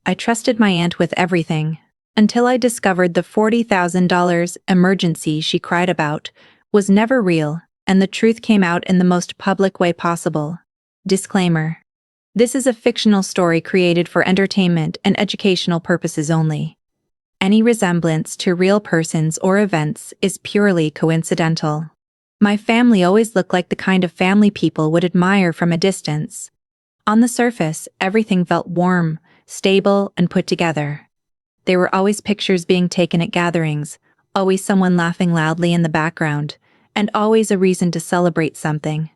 I trusted my aunt with everything, until I discovered the $40,000 emergency she cried about was never real, and the truth came out in the most public way possible. Disclaimer: this is a fictional story created for entertainment and educational purposes only. Any resemblance to real persons or events is purely coincidental. My family always looked like the kind of family people would admire from a distance. On the surface, everything felt warm, stable, and put together. There were always pictures being taken at gatherings, always someone laughing loudly in the background, and always a reason to celebrate something.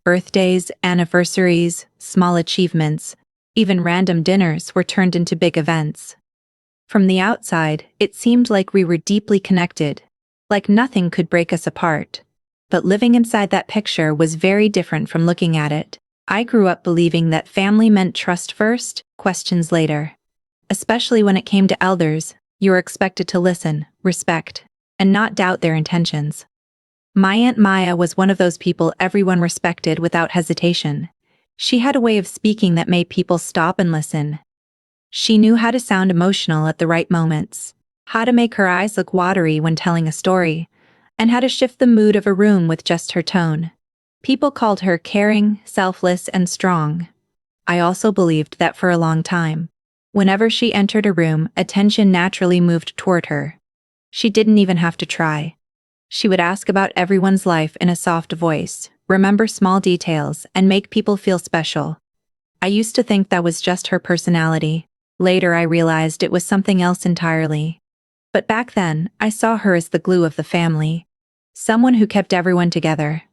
Birthdays, anniversaries, small achievements, even random dinners were turned into big events. From the outside, it seemed like we were deeply connected, like nothing could break us apart. But living inside that picture was very different from looking at it. I grew up believing that family meant trust first, questions later. Especially when it came to elders, you were expected to listen, respect, and not doubt their intentions. My Aunt Maya was one of those people everyone respected without hesitation. She had a way of speaking that made people stop and listen. She knew how to sound emotional at the right moments, how to make her eyes look watery when telling a story, and how to shift the mood of a room with just her tone. People called her caring, selfless, and strong. I also believed that for a long time. Whenever she entered a room, attention naturally moved toward her. She didn't even have to try. She would ask about everyone's life in a soft voice, remember small details, and make people feel special. I used to think that was just her personality. Later I realized it was something else entirely. But back then, I saw her as the glue of the family. Someone who kept everyone together.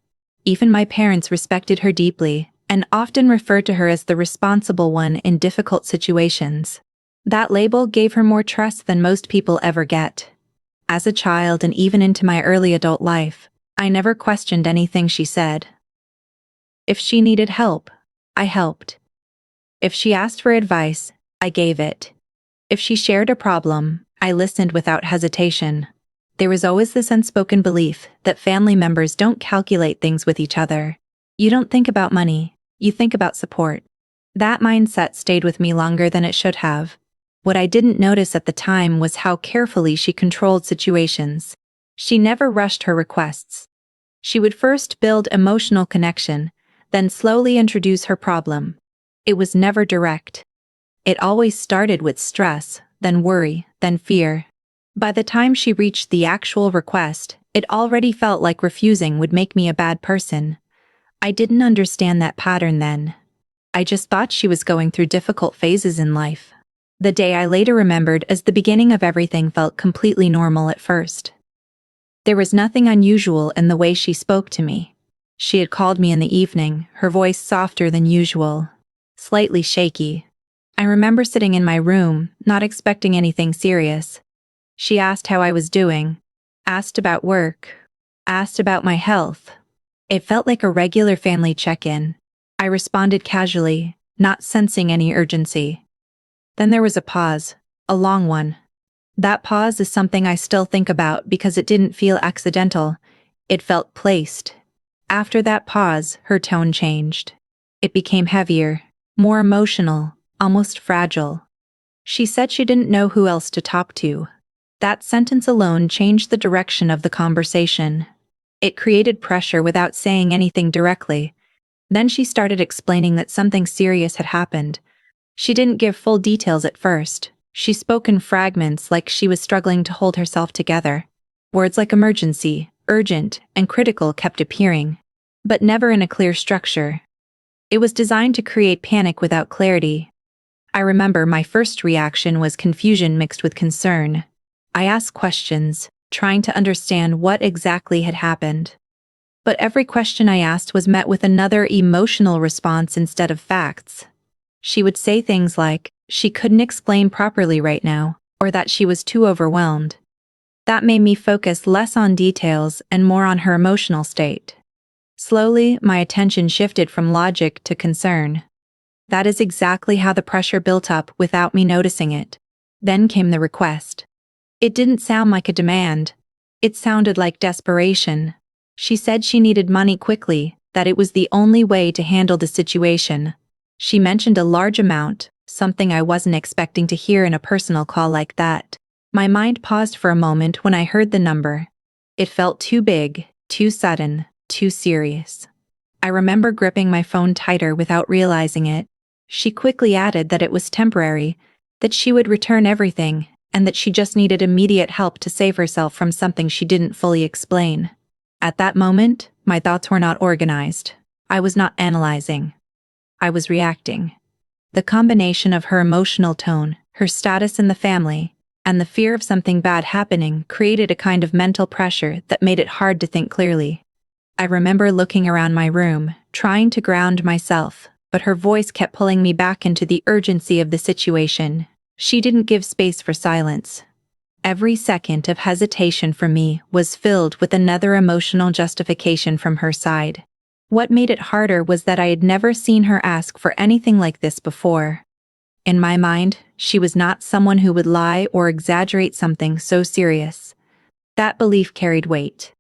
Even my parents respected her deeply, and often referred to her as the responsible one in difficult situations. That label gave her more trust than most people ever get. As a child and even into my early adult life, I never questioned anything she said. If she needed help, I helped. If she asked for advice, I gave it. If she shared a problem, I listened without hesitation. There was always this unspoken belief that family members don't calculate things with each other. You don't think about money, you think about support. That mindset stayed with me longer than it should have. What I didn't notice at the time was how carefully she controlled situations. She never rushed her requests. She would first build emotional connection, then slowly introduce her problem. It was never direct. It always started with stress, then worry, then fear. By the time she reached the actual request, it already felt like refusing would make me a bad person. I didn't understand that pattern then. I just thought she was going through difficult phases in life. The day I later remembered as the beginning of everything felt completely normal at first. There was nothing unusual in the way she spoke to me. She had called me in the evening, her voice softer than usual, slightly shaky. I remember sitting in my room, not expecting anything serious. She asked how I was doing, asked about work, asked about my health. It felt like a regular family check-in. I responded casually, not sensing any urgency. Then there was a pause, a long one. That pause is something I still think about because it didn't feel accidental. It felt placed. After that pause, her tone changed. It became heavier, more emotional, almost fragile. She said she didn't know who else to talk to. That sentence alone changed the direction of the conversation. It created pressure without saying anything directly. Then she started explaining that something serious had happened. She didn't give full details at first. She spoke in fragments like she was struggling to hold herself together. Words like emergency, urgent, and critical kept appearing, but never in a clear structure. It was designed to create panic without clarity. I remember my first reaction was confusion mixed with concern. I asked questions, trying to understand what exactly had happened. But every question I asked was met with another emotional response instead of facts. She would say things like, she couldn't explain properly right now, or that she was too overwhelmed. That made me focus less on details and more on her emotional state. Slowly, my attention shifted from logic to concern. That is exactly how the pressure built up without me noticing it. Then came the request. It didn't sound like a demand. It sounded like desperation. She said she needed money quickly, that it was the only way to handle the situation. She mentioned a large amount, something I wasn't expecting to hear in a personal call like that. My mind paused for a moment when I heard the number. It felt too big, too sudden, too serious. I remember gripping my phone tighter without realizing it. She quickly added that it was temporary, that she would return everything, and that she just needed immediate help to save herself from something she didn't fully explain. At that moment, my thoughts were not organized. I was not analyzing. I was reacting. The combination of her emotional tone, her status in the family, and the fear of something bad happening created a kind of mental pressure that made it hard to think clearly. I remember looking around my room, trying to ground myself, but her voice kept pulling me back into the urgency of the situation. She didn't give space for silence. Every second of hesitation for me was filled with another emotional justification from her side. What made it harder was that I had never seen her ask for anything like this before. In my mind, she was not someone who would lie or exaggerate something so serious. That belief carried weight.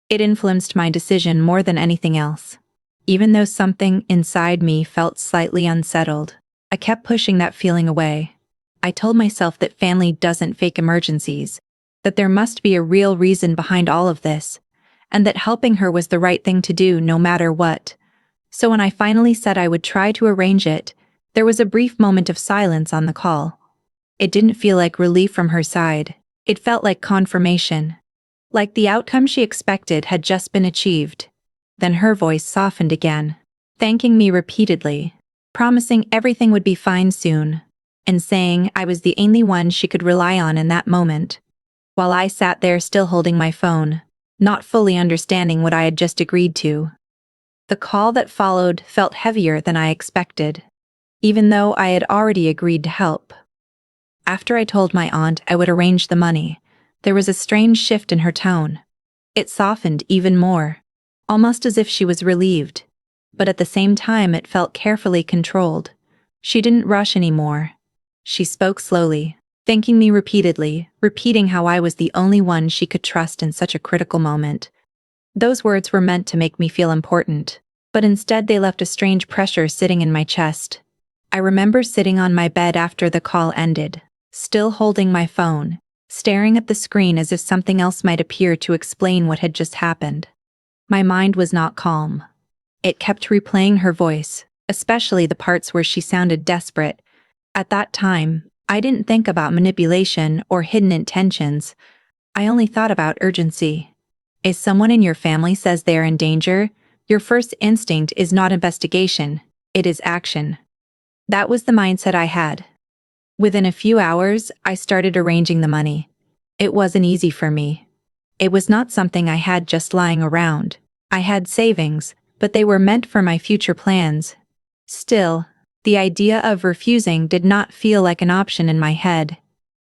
It influenced my decision more than anything else. Even though something inside me felt slightly unsettled, I kept pushing that feeling away. I told myself that family doesn't fake emergencies, that there must be a real reason behind all of this, and that helping her was the right thing to do no matter what. So when I finally said I would try to arrange it, there was a brief moment of silence on the call. It didn't feel like relief from her side. It felt like confirmation. Like the outcome she expected had just been achieved. Then her voice softened again, thanking me repeatedly, promising everything would be fine soon, and saying I was the only one she could rely on in that moment. While I sat there still holding my phone, not fully understanding what I had just agreed to. The call that followed felt heavier than I expected, even though I had already agreed to help. After I told my aunt I would arrange the money, there was a strange shift in her tone. It softened even more, almost as if she was relieved, but at the same time it felt carefully controlled. She didn't rush anymore. She spoke slowly, thanking me repeatedly, repeating how I was the only one she could trust in such a critical moment. Those words were meant to make me feel important, but instead they left a strange pressure sitting in my chest. I remember sitting on my bed after the call ended, still holding my phone, staring at the screen as if something else might appear to explain what had just happened. My mind was not calm. It kept replaying her voice, especially the parts where she sounded desperate. At that time, I didn't think about manipulation or hidden intentions. I only thought about urgency. If someone in your family says they are in danger, your first instinct is not investigation, it is action. That was the mindset I had. Within a few hours, I started arranging the money. It wasn't easy for me. It was not something I had just lying around. I had savings, but they were meant for my future plans. Still, the idea of refusing did not feel like an option in my head.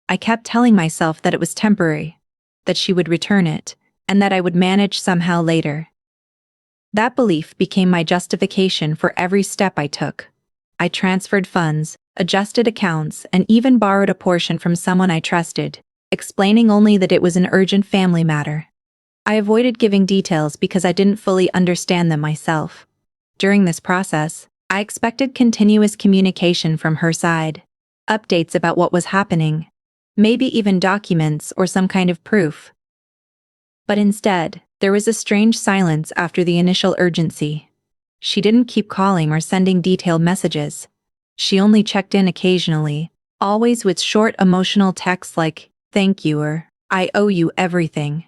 I kept telling myself that it was temporary, that she would return it, and that I would manage somehow later. That belief became my justification for every step I took. I transferred funds, adjusted accounts, and even borrowed a portion from someone I trusted, explaining only that it was an urgent family matter. I avoided giving details because I didn't fully understand them myself. During this process, I expected continuous communication from her side, updates about what was happening, maybe even documents or some kind of proof. But instead, there was a strange silence after the initial urgency. She didn't keep calling or sending detailed messages. She only checked in occasionally, always with short emotional texts like, "Thank you" or "I owe you everything."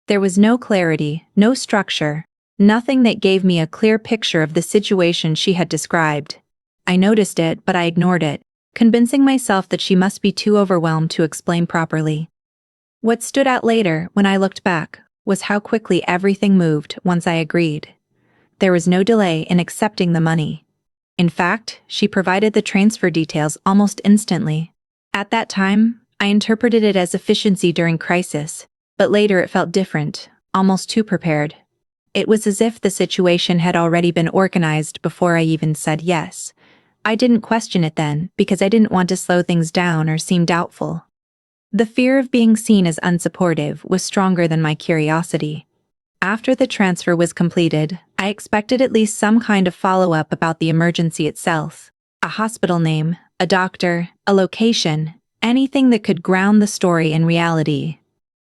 There was no clarity, no structure, nothing that gave me a clear picture of the situation she had described. I noticed it, but I ignored it, convincing myself that she must be too overwhelmed to explain properly. What stood out later, when I looked back, was how quickly everything moved once I agreed. There was no delay in accepting the money. In fact, she provided the transfer details almost instantly. At that time, I interpreted it as efficiency during crisis, but later it felt different, almost too prepared. It was as if the situation had already been organized before I even said yes. I didn't question it then because I didn't want to slow things down or seem doubtful. The fear of being seen as unsupportive was stronger than my curiosity. After the transfer was completed, I expected at least some kind of follow-up about the emergency itself. A hospital name, a doctor, a location, anything that could ground the story in reality.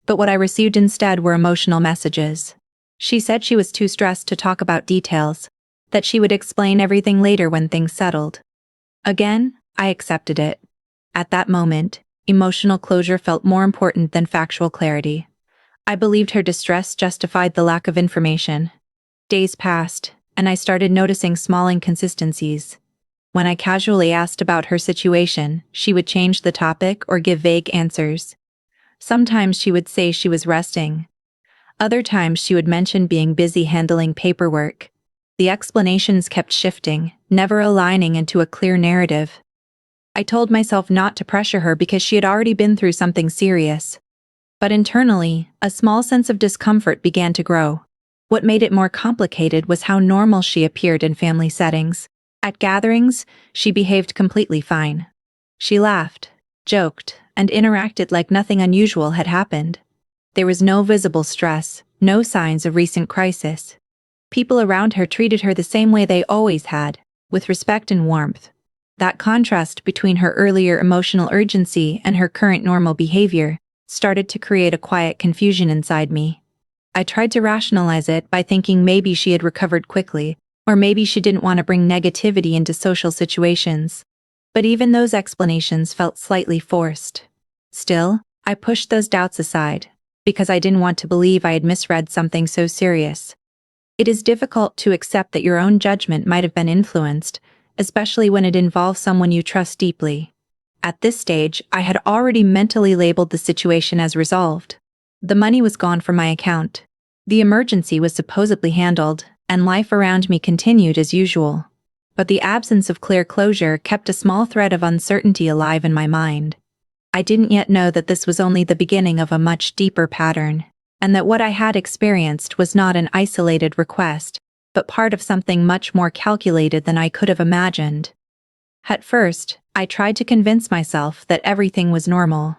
But what I received instead were emotional messages. She said she was too stressed to talk about details, that she would explain everything later when things settled. Again, I accepted it. At that moment, emotional closure felt more important than factual clarity. I believed her distress justified the lack of information. Days passed, and I started noticing small inconsistencies. When I casually asked about her situation, she would change the topic or give vague answers. Sometimes she would say she was resting. Other times she would mention being busy handling paperwork. The explanations kept shifting, never aligning into a clear narrative. I told myself not to pressure her because she had already been through something serious. But internally, a small sense of discomfort began to grow. What made it more complicated was how normal she appeared in family settings. At gatherings, she behaved completely fine. She laughed, joked, and interacted like nothing unusual had happened. There was no visible stress, no signs of recent crisis. People around her treated her the same way they always had, with respect and warmth. That contrast between her earlier emotional urgency and her current normal behavior started to create a quiet confusion inside me. I tried to rationalize it by thinking maybe she had recovered quickly, or maybe she didn't want to bring negativity into social situations. But even those explanations felt slightly forced. Still, I pushed those doubts aside, because I didn't want to believe I had misread something so serious. It is difficult to accept that your own judgment might have been influenced, especially when it involves someone you trust deeply. At this stage, I had already mentally labeled the situation as resolved. The money was gone from my account. The emergency was supposedly handled, and life around me continued as usual. But the absence of clear closure kept a small thread of uncertainty alive in my mind. I didn't yet know that this was only the beginning of a much deeper pattern, and that what I had experienced was not an isolated request, but part of something much more calculated than I could have imagined. At first, I tried to convince myself that everything was normal.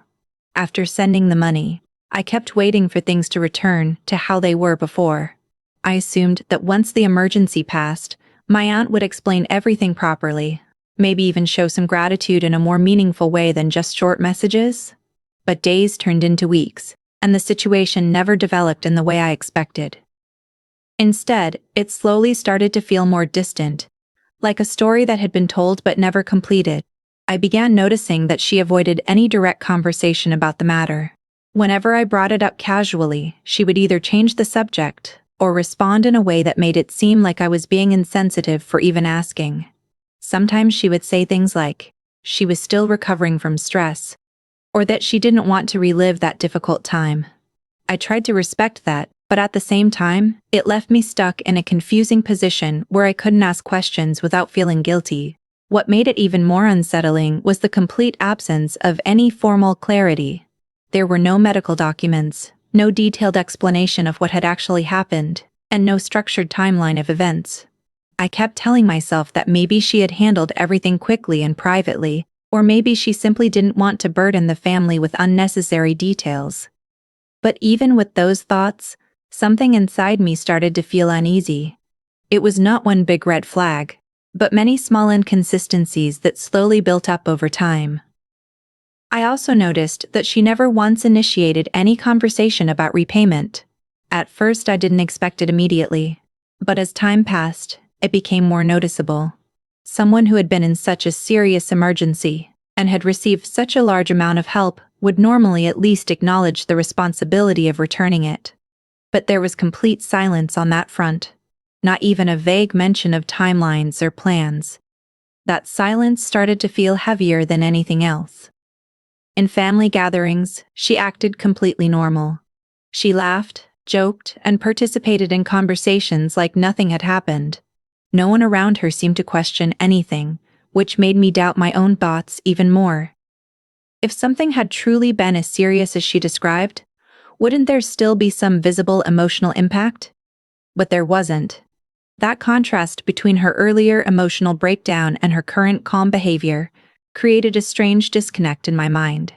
After sending the money, I kept waiting for things to return to how they were before. I assumed that once the emergency passed, my aunt would explain everything properly, maybe even show some gratitude in a more meaningful way than just short messages. But days turned into weeks, and the situation never developed in the way I expected. Instead, it slowly started to feel more distant, like a story that had been told but never completed. I began noticing that she avoided any direct conversation about the matter. Whenever I brought it up casually, she would either change the subject or respond in a way that made it seem like I was being insensitive for even asking. Sometimes she would say things like, she was still recovering from stress, or that she didn't want to relive that difficult time. I tried to respect that, but at the same time, it left me stuck in a confusing position where I couldn't ask questions without feeling guilty. What made it even more unsettling was the complete absence of any formal clarity. There were no medical documents, no detailed explanation of what had actually happened, and no structured timeline of events. I kept telling myself that maybe she had handled everything quickly and privately, or maybe she simply didn't want to burden the family with unnecessary details. But even with those thoughts, something inside me started to feel uneasy. It was not one big red flag, but many small inconsistencies that slowly built up over time. I also noticed that she never once initiated any conversation about repayment. At first, I didn't expect it immediately, but as time passed, it became more noticeable. Someone who had been in such a serious emergency and had received such a large amount of help would normally at least acknowledge the responsibility of returning it. But there was complete silence on that front, not even a vague mention of timelines or plans. That silence started to feel heavier than anything else. In family gatherings, she acted completely normal. She laughed, joked, and participated in conversations like nothing had happened. No one around her seemed to question anything, which made me doubt my own thoughts even more. If something had truly been as serious as she described, wouldn't there still be some visible emotional impact? But there wasn't. That contrast between her earlier emotional breakdown and her current calm behavior created a strange disconnect in my mind.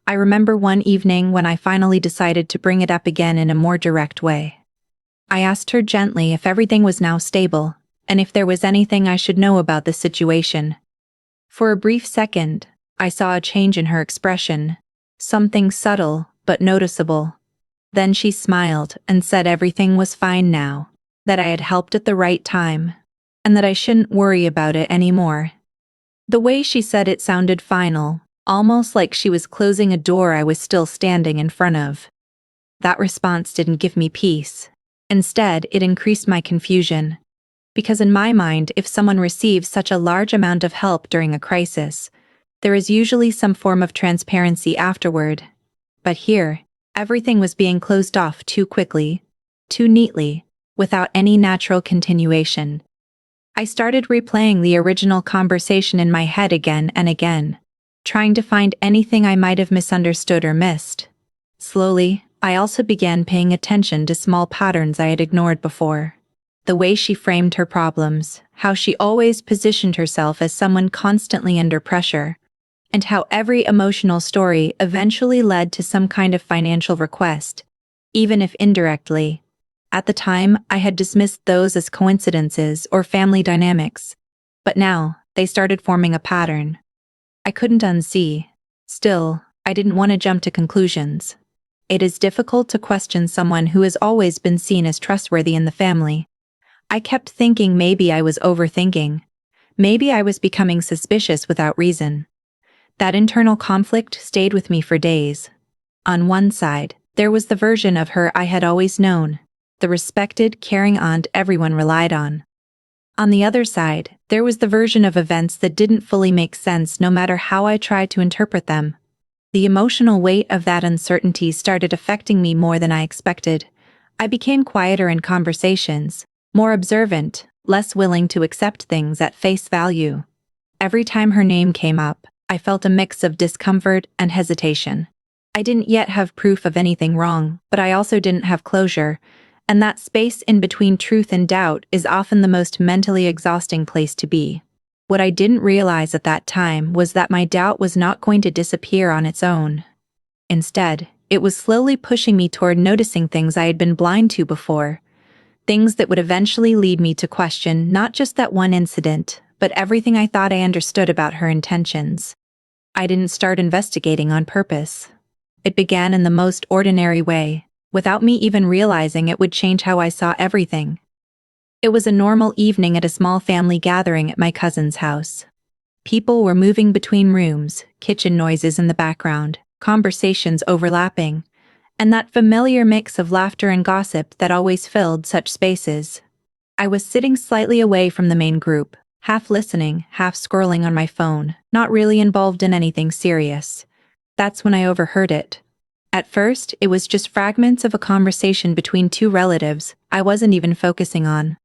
I remember one evening when I finally decided to bring it up again in a more direct way. I asked her gently if everything was now stable, and if there was anything I should know about the situation. For a brief second, I saw a change in her expression, something subtle but noticeable. Then she smiled and said everything was fine now, that I had helped at the right time, and that I shouldn't worry about it anymore. The way she said it sounded final, almost like she was closing a door I was still standing in front of. That response didn't give me peace. Instead, it increased my confusion. Because in my mind, if someone receives such a large amount of help during a crisis, there is usually some form of transparency afterward. But here, everything was being closed off too quickly, too neatly, without any natural continuation. I started replaying the original conversation in my head again and again, trying to find anything I might have misunderstood or missed. Slowly, I also began paying attention to small patterns I had ignored before. The way she framed her problems, how she always positioned herself as someone constantly under pressure, and how every emotional story eventually led to some kind of financial request, even if indirectly. At the time, I had dismissed those as coincidences or family dynamics, but now, they started forming a pattern I couldn't unsee. Still, I didn't want to jump to conclusions. It is difficult to question someone who has always been seen as trustworthy in the family. I kept thinking maybe I was overthinking. Maybe I was becoming suspicious without reason. That internal conflict stayed with me for days. On one side, there was the version of her I had always known, the respected, caring aunt everyone relied on. On the other side, there was the version of events that didn't fully make sense no matter how I tried to interpret them. The emotional weight of that uncertainty started affecting me more than I expected. I became quieter in conversations, more observant, less willing to accept things at face value. Every time her name came up, I felt a mix of discomfort and hesitation. I didn't yet have proof of anything wrong, but I also didn't have closure, and that space in between truth and doubt is often the most mentally exhausting place to be. What I didn't realize at that time was that my doubt was not going to disappear on its own. Instead, it was slowly pushing me toward noticing things I had been blind to before, things that would eventually lead me to question not just that one incident, but everything I thought I understood about her intentions. I didn't start investigating on purpose. It began in the most ordinary way, without me even realizing it would change how I saw everything. It was a normal evening at a small family gathering at my cousin's house. People were moving between rooms, kitchen noises in the background, conversations overlapping, and that familiar mix of laughter and gossip that always filled such spaces. I was sitting slightly away from the main group, half listening, half scrolling on my phone, not really involved in anything serious. That's when I overheard it. At first, it was just fragments of a conversation between two relatives I wasn't even focusing on.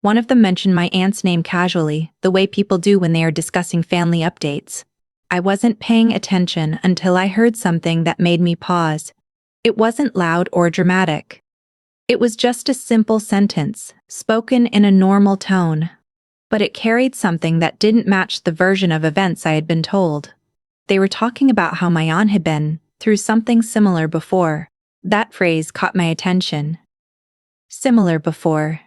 One of them mentioned my aunt's name casually, the way people do when they are discussing family updates. I wasn't paying attention until I heard something that made me pause. It wasn't loud or dramatic. It was just a simple sentence, spoken in a normal tone. But it carried something that didn't match the version of events I had been told. They were talking about how my aunt had been through something similar before. That phrase caught my attention. Similar before.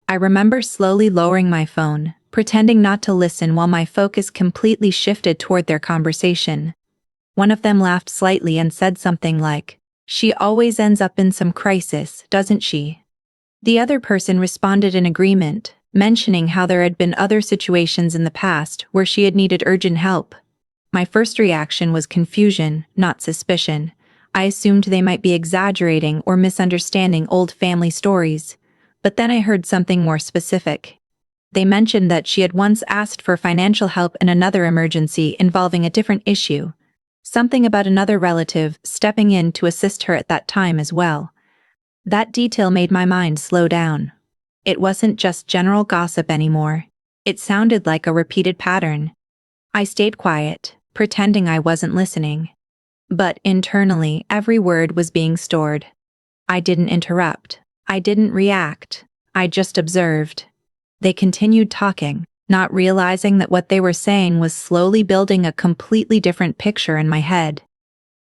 I remember slowly lowering my phone, pretending not to listen while my focus completely shifted toward their conversation. One of them laughed slightly and said something like, "She always ends up in some crisis, doesn't she?" The other person responded in agreement, mentioning how there had been other situations in the past where she had needed urgent help. My first reaction was confusion, not suspicion. I assumed they might be exaggerating or misunderstanding old family stories. But then I heard something more specific. They mentioned that she had once asked for financial help in another emergency involving a different issue. Something about another relative stepping in to assist her at that time as well. That detail made my mind slow down. It wasn't just general gossip anymore. It sounded like a repeated pattern. I stayed quiet, pretending I wasn't listening. But internally, every word was being stored. I didn't interrupt. I didn't react. I just observed. They continued talking, not realizing that what they were saying was slowly building a completely different picture in my head.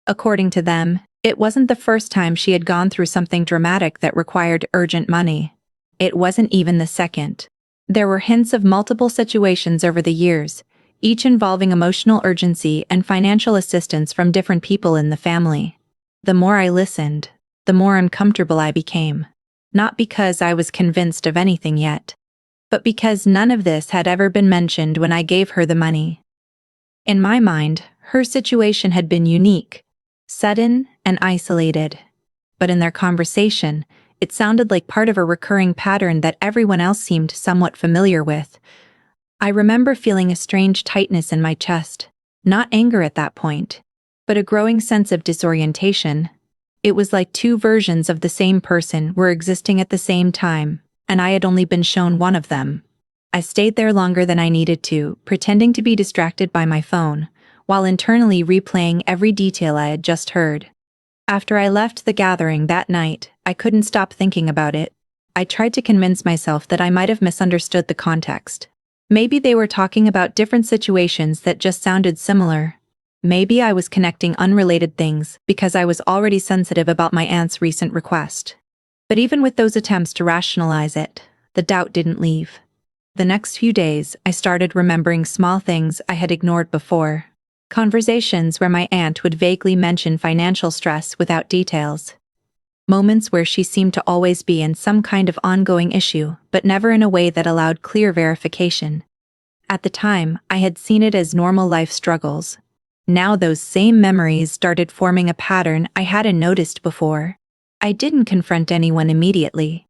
According to them, it wasn't the first time she had gone through something dramatic that required urgent money. It wasn't even the second. There were hints of multiple situations over the years, each involving emotional urgency and financial assistance from different people in the family. The more I listened, the more uncomfortable I became. Not because I was convinced of anything yet, but because none of this had ever been mentioned when I gave her the money. In my mind, her situation had been unique, sudden, and isolated. But in their conversation, it sounded like part of a recurring pattern that everyone else seemed somewhat familiar with. I remember feeling a strange tightness in my chest, not anger at that point, but a growing sense of disorientation. It was like two versions of the same person were existing at the same time, and I had only been shown one of them. I stayed there longer than I needed to, pretending to be distracted by my phone, while internally replaying every detail I had just heard. After I left the gathering that night, I couldn't stop thinking about it. I tried to convince myself that I might have misunderstood the context. Maybe they were talking about different situations that just sounded similar. Maybe I was connecting unrelated things because I was already sensitive about my aunt's recent request. But even with those attempts to rationalize it, the doubt didn't leave. The next few days, I started remembering small things I had ignored before. Conversations where my aunt would vaguely mention financial stress without details. Moments where she seemed to always be in some kind of ongoing issue, but never in a way that allowed clear verification. At the time, I had seen it as normal life struggles. Now those same memories started forming a pattern I hadn't noticed before. I didn't confront anyone immediately.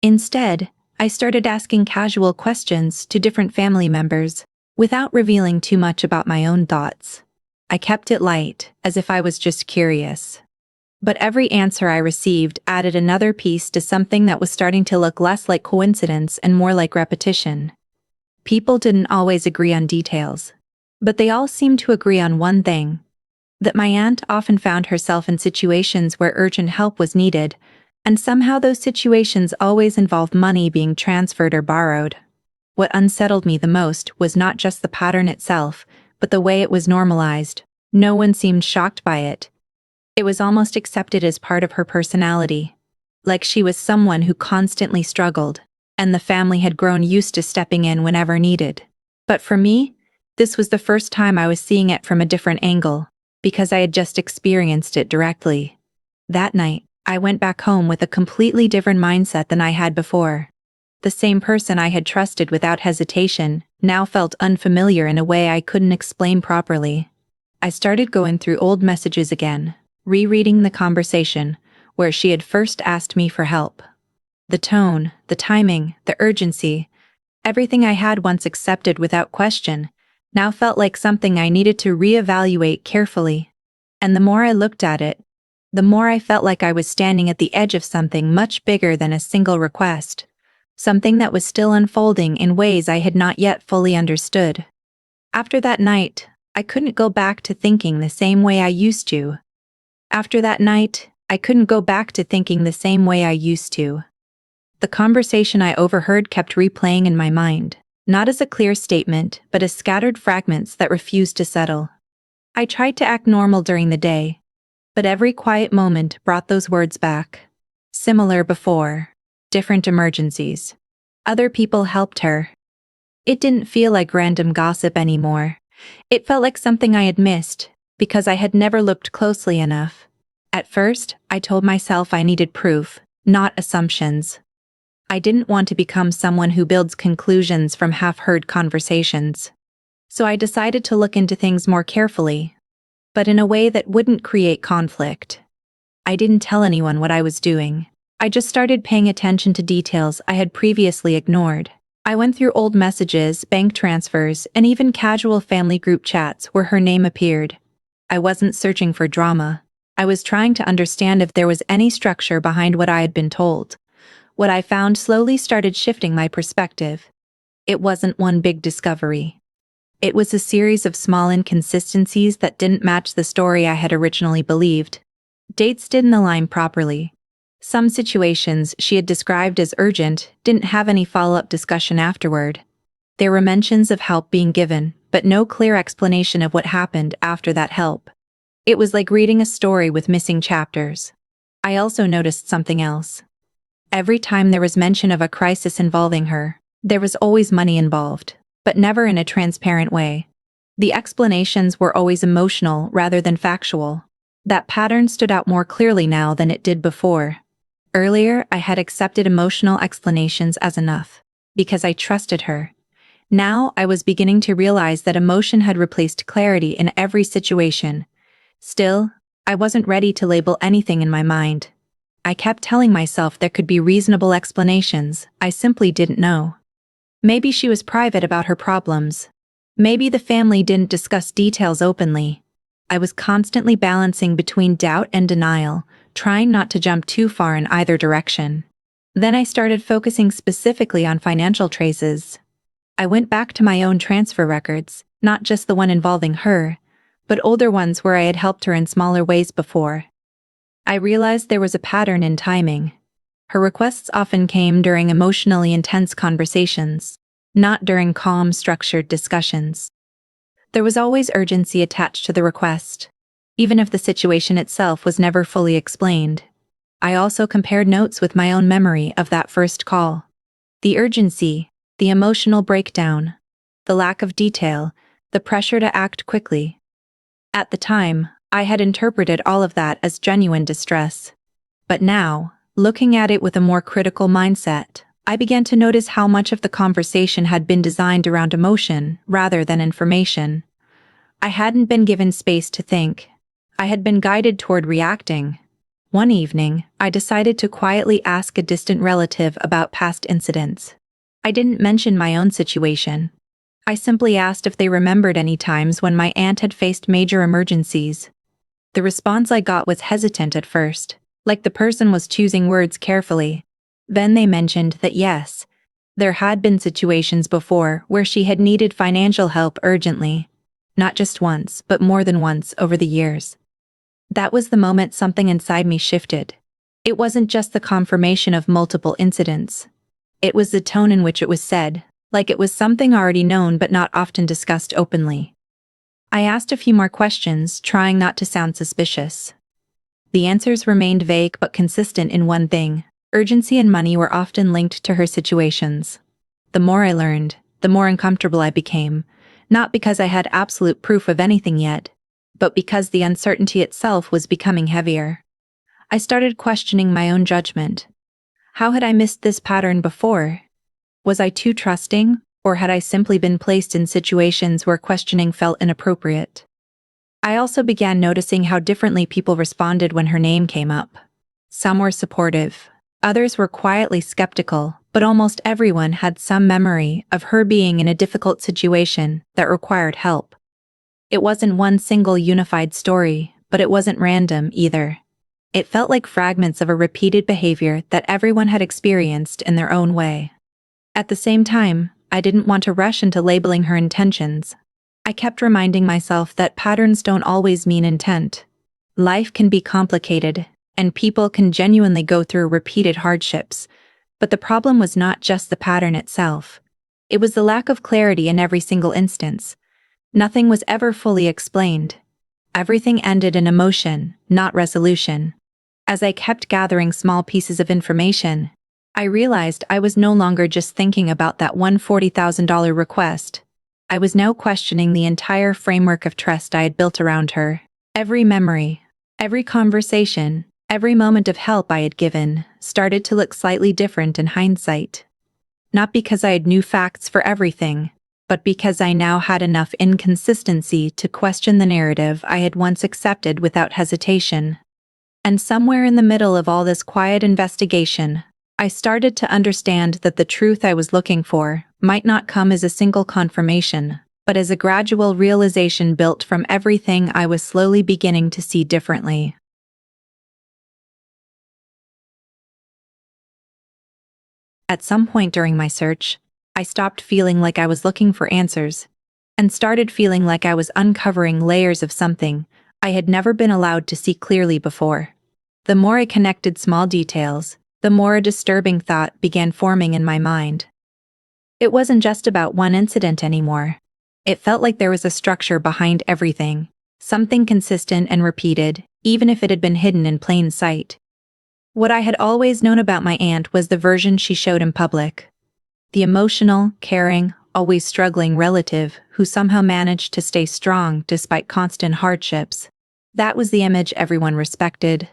Instead, I started asking casual questions to different family members, without revealing too much about my own thoughts. I kept it light, as if I was just curious. But every answer I received added another piece to something that was starting to look less like coincidence and more like repetition. People didn't always agree on details, but they all seemed to agree on one thing: that my aunt often found herself in situations where urgent help was needed, and somehow those situations always involved money being transferred or borrowed. What unsettled me the most was not just the pattern itself, but the way it was normalized. No one seemed shocked by it. It was almost accepted as part of her personality. Like she was someone who constantly struggled, and the family had grown used to stepping in whenever needed. But for me, this was the first time I was seeing it from a different angle, because I had just experienced it directly. That night, I went back home with a completely different mindset than I had before. The same person I had trusted without hesitation now felt unfamiliar in a way I couldn't explain properly. I started going through old messages again, rereading the conversation where she had first asked me for help. The tone, the timing, the urgency, everything I had once accepted without question, now felt like something I needed to reevaluate carefully. And the more I looked at it, the more I felt like I was standing at the edge of something much bigger than a single request. Something that was still unfolding in ways I had not yet fully understood. After that night, I couldn't go back to thinking the same way I used to. After that night, I couldn't go back to thinking the same way I used to. The conversation I overheard kept replaying in my mind, not as a clear statement, but as scattered fragments that refused to settle. I tried to act normal during the day, but every quiet moment brought those words back. Similar before. Different emergencies. Other people helped her. It didn't feel like random gossip anymore. It felt like something I had missed, because I had never looked closely enough. At first, I told myself I needed proof, not assumptions. I didn't want to become someone who builds conclusions from half-heard conversations. So I decided to look into things more carefully, but in a way that wouldn't create conflict. I didn't tell anyone what I was doing. I just started paying attention to details I had previously ignored. I went through old messages, bank transfers, and even casual family group chats where her name appeared. I wasn't searching for drama. I was trying to understand if there was any structure behind what I had been told. What I found slowly started shifting my perspective. It wasn't one big discovery. It was a series of small inconsistencies that didn't match the story I had originally believed. Dates didn't align properly. Some situations she had described as urgent didn't have any follow-up discussion afterward. There were mentions of help being given, but no clear explanation of what happened after that help. It was like reading a story with missing chapters. I also noticed something else. Every time there was mention of a crisis involving her, there was always money involved, but never in a transparent way. The explanations were always emotional rather than factual. That pattern stood out more clearly now than it did before. Earlier, I had accepted emotional explanations as enough, because I trusted her. Now, I was beginning to realize that emotion had replaced clarity in every situation. Still, I wasn't ready to label anything in my mind. I kept telling myself there could be reasonable explanations, I simply didn't know. Maybe she was private about her problems. Maybe the family didn't discuss details openly. I was constantly balancing between doubt and denial, trying not to jump too far in either direction. Then I started focusing specifically on financial traces. I went back to my own transfer records, not just the one involving her, but older ones where I had helped her in smaller ways before. I realized there was a pattern in timing. Her requests often came during emotionally intense conversations, not during calm, structured discussions. There was always urgency attached to the request, even if the situation itself was never fully explained. I also compared notes with my own memory of that first call. The urgency, the emotional breakdown, the lack of detail, the pressure to act quickly. At the time, I had interpreted all of that as genuine distress. But now, looking at it with a more critical mindset, I began to notice how much of the conversation had been designed around emotion rather than information. I hadn't been given space to think. I had been guided toward reacting. One evening, I decided to quietly ask a distant relative about past incidents. I didn't mention my own situation. I simply asked if they remembered any times when my aunt had faced major emergencies. The response I got was hesitant at first, like the person was choosing words carefully. Then they mentioned that yes, there had been situations before where she had needed financial help urgently. Not just once, but more than once over the years. That was the moment something inside me shifted. It wasn't just the confirmation of multiple incidents. It was the tone in which it was said, like it was something already known but not often discussed openly. I asked a few more questions, trying not to sound suspicious. The answers remained vague but consistent in one thing: urgency and money were often linked to her situations. The more I learned, the more uncomfortable I became, not because I had absolute proof of anything yet, but because the uncertainty itself was becoming heavier. I started questioning my own judgment. How had I missed this pattern before? Was I too trusting, or had I simply been placed in situations where questioning felt inappropriate? I also began noticing how differently people responded when her name came up. Some were supportive, others were quietly skeptical, but almost everyone had some memory of her being in a difficult situation that required help. It wasn't one single unified story, but it wasn't random either. It felt like fragments of a repeated behavior that everyone had experienced in their own way. At the same time, I didn't want to rush into labeling her intentions. I kept reminding myself that patterns don't always mean intent. Life can be complicated, and people can genuinely go through repeated hardships. But the problem was not just the pattern itself. It was the lack of clarity in every single instance. Nothing was ever fully explained. Everything ended in emotion, not resolution. As I kept gathering small pieces of information, I realized I was no longer just thinking about that one $40,000 request. I was now questioning the entire framework of trust I had built around her. Every memory, every conversation, every moment of help I had given started to look slightly different in hindsight. Not because I had new facts for everything, but because I now had enough inconsistency to question the narrative I had once accepted without hesitation. And somewhere in the middle of all this quiet investigation, I started to understand that the truth I was looking for might not come as a single confirmation, but as a gradual realization built from everything I was slowly beginning to see differently. At some point during my search, I stopped feeling like I was looking for answers, and started feeling like I was uncovering layers of something I had never been allowed to see clearly before. The more I connected small details, the more a disturbing thought began forming in my mind. It wasn't just about one incident anymore. It felt like there was a structure behind everything, something consistent and repeated, even if it had been hidden in plain sight. What I had always known about my aunt was the version she showed in public. The emotional, caring, always struggling relative who somehow managed to stay strong despite constant hardships. That was the image everyone respected.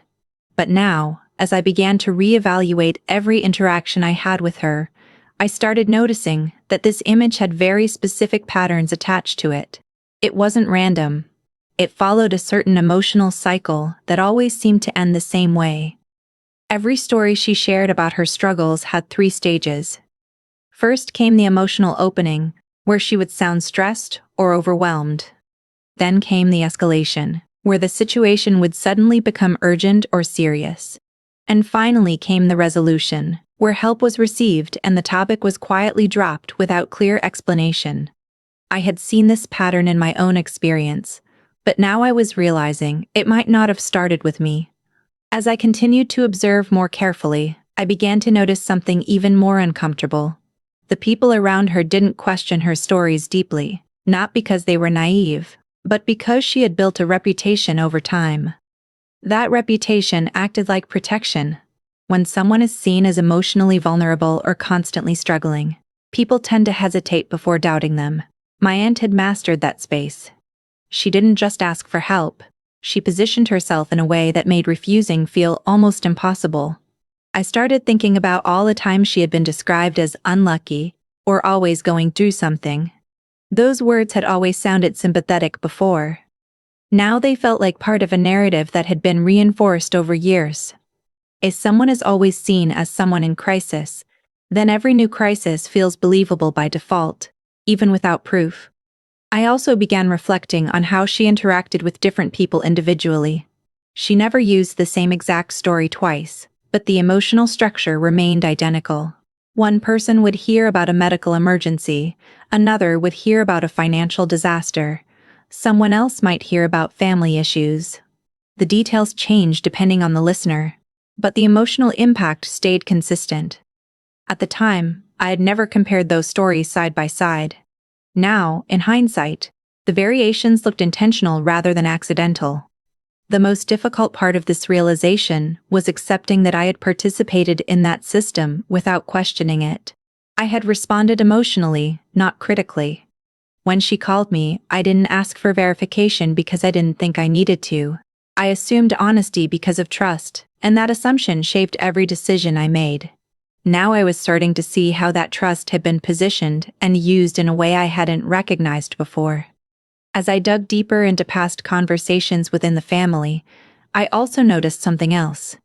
But now, as I began to reevaluate every interaction I had with her, I started noticing that this image had very specific patterns attached to it. It wasn't random. It followed a certain emotional cycle that always seemed to end the same way. Every story she shared about her struggles had 3 stages. First came the emotional opening, where she would sound stressed or overwhelmed. Then came the escalation, where the situation would suddenly become urgent or serious. And finally came the resolution, where help was received and the topic was quietly dropped without clear explanation. I had seen this pattern in my own experience, but now I was realizing it might not have started with me. As I continued to observe more carefully, I began to notice something even more uncomfortable. The people around her didn't question her stories deeply, not because they were naive, but because she had built a reputation over time. That reputation acted like protection. When someone is seen as emotionally vulnerable or constantly struggling, people tend to hesitate before doubting them. My aunt had mastered that space. She didn't just ask for help. She positioned herself in a way that made refusing feel almost impossible. I started thinking about all the times she had been described as unlucky or always going through something. Those words had always sounded sympathetic before. Now they felt like part of a narrative that had been reinforced over years. If someone is always seen as someone in crisis, then every new crisis feels believable by default, even without proof. I also began reflecting on how she interacted with different people individually. She never used the same exact story twice, but the emotional structure remained identical. One person would hear about a medical emergency, another would hear about a financial disaster, someone else might hear about family issues. The details changed depending on the listener, but the emotional impact stayed consistent. At the time, I had never compared those stories side by side. Now, in hindsight, the variations looked intentional rather than accidental. The most difficult part of this realization was accepting that I had participated in that system without questioning it. I had responded emotionally, not critically. When she called me, I didn't ask for verification because I didn't think I needed to. I assumed honesty because of trust, and that assumption shaped every decision I made. Now I was starting to see how that trust had been positioned and used in a way I hadn't recognized before. As I dug deeper into past conversations within the family, I also noticed something else.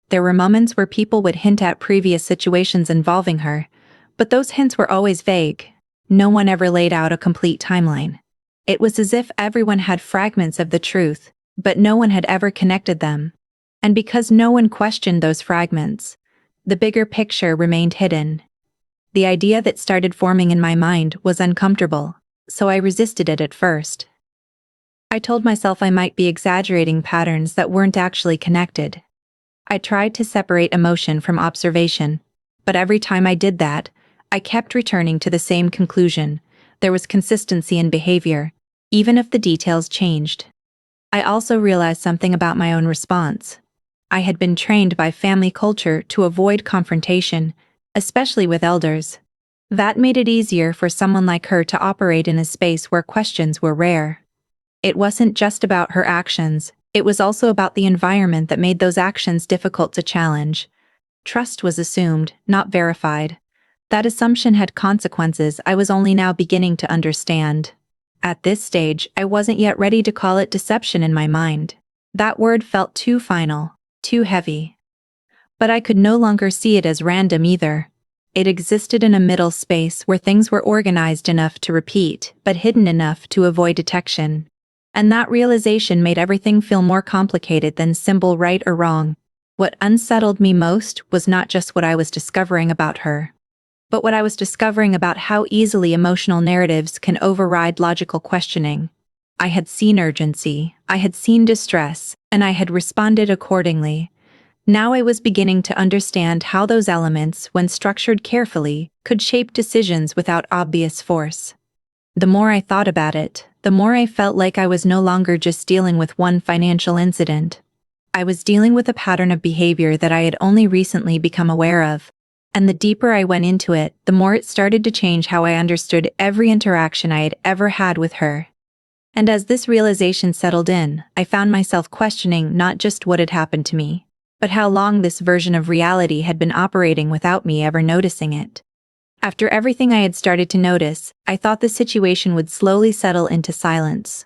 There were moments where people would hint at previous situations involving her, but those hints were always vague. No one ever laid out a complete timeline. It was as if everyone had fragments of the truth, but no one had ever connected them. And because no one questioned those fragments, the bigger picture remained hidden. The idea that started forming in my mind was uncomfortable, so I resisted it at first. I told myself I might be exaggerating patterns that weren't actually connected. I tried to separate emotion from observation, but every time I did that, I kept returning to the same conclusion. There was consistency in behavior, even if the details changed. I also realized something about my own response. I had been trained by family culture to avoid confrontation, especially with elders. That made it easier for someone like her to operate in a space where questions were rare. It wasn't just about her actions, it was also about the environment that made those actions difficult to challenge. Trust was assumed, not verified. That assumption had consequences I was only now beginning to understand. At this stage, I wasn't yet ready to call it deception in my mind. That word felt too final, too heavy. But I could no longer see it as random either. It existed in a middle space where things were organized enough to repeat, but hidden enough to avoid detection. And that realization made everything feel more complicated than simple right or wrong. What unsettled me most was not just what I was discovering about her, but what I was discovering about how easily emotional narratives can override logical questioning. I had seen urgency, I had seen distress, and I had responded accordingly. Now I was beginning to understand how those elements, when structured carefully, could shape decisions without obvious force. The more I thought about it, the more I felt like I was no longer just dealing with one financial incident. I was dealing with a pattern of behavior that I had only recently become aware of. And the deeper I went into it, the more it started to change how I understood every interaction I had ever had with her. And as this realization settled in, I found myself questioning not just what had happened to me, but how long this version of reality had been operating without me ever noticing it. After everything I had started to notice, I thought the situation would slowly settle into silence.